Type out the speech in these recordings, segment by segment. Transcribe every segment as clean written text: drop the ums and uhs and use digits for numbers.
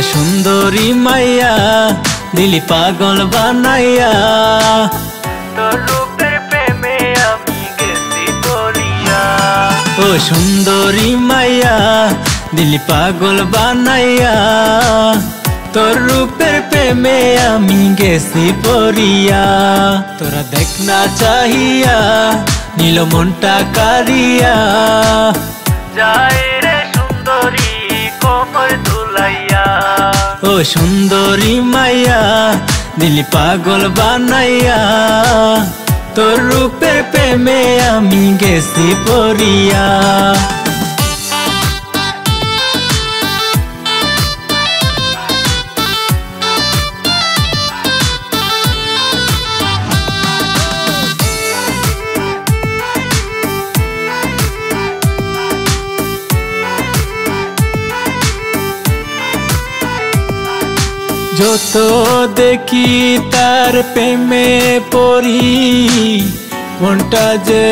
সুন্দরী মাইয়া দিলি পাগল বানাইয়া, তোর রূপের প্রেমে আমি গেছি পড়িয়া। ও সুন্দরী মাইয়া দিলি পাগল বানাইয়া, তোর রূপের প্রেমে আমি গেছি পড়িয়া। তোরা দেখ না চাহিয়া নীল মনটা কারিয়া, যায় রে সুন্দরী কোমর দুলাইয়া। ও সুন্দরী মাইয়া দিলি পাগল বানাইয়া, তোর রূপের প্রেমে আমি গেছি পড়িয়া। যত দেখি তার প্রেমে পড়ি, মনটা যে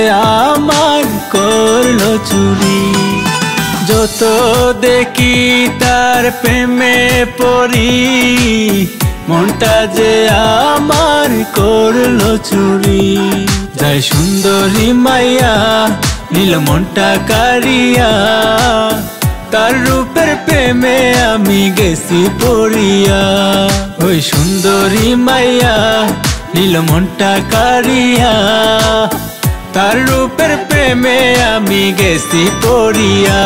আমার করলো চুরি। যত দেখি তার প্রেমে পড়ি, মনটা যে আমার করলো চুরি। যায় সুন্দরী মাইয়া নীল মনটা কারিয়া, তার রূপের প্রেমে আমি গেছি পড়িয়া। ওই সুন্দরী মাইয়া নীল মনটা কারিয়া, তার রূপের প্রেমে আমি গেছি পড়িয়া।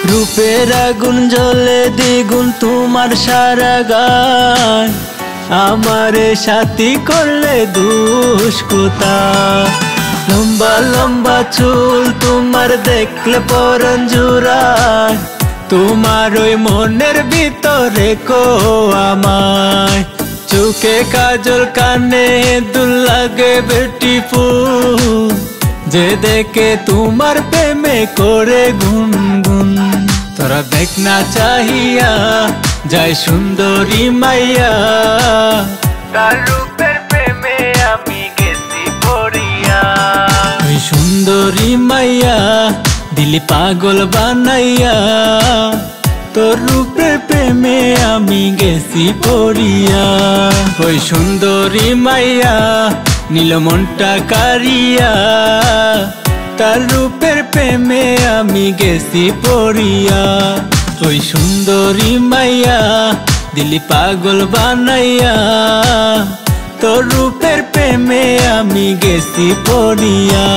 রূপের আগুন জ্বলে দ্বিগুণ তোমার সারা গান, আমারে সাথী করলে দুষ্কৃতা। লম্বা লম্বা চুল তোমার দেখলে পরাণ জুড়ায়, তোমার ওই মনের ভিতরে কো আমায়। চোখে কাজল কানে দুল লাগে বিউটিফুল, যে দেখে তোমার প্রেমে করে গুনগুন। তোরা দেখ না চাহিয়া যায় সুন্দরী মাইয়া, তার রূপের প্রেমে আমি গেছি পড়িয়া। ওই সুন্দরী মাইয়া দিলি পাগল বানাইয়া, তোর রূপের প্রেমে আমি গেছি পড়িয়া। ওই সুন্দরী মাইয়া নীল মনটা কারিয়া, তার রূপের প্রেমে আমি গেছি পড়িয়া। ওই সুন্দরী মাইয়া দিলি পাগল বানাইয়া, তোর রূপের প্রেমে আমি গেছি পড়িয়া।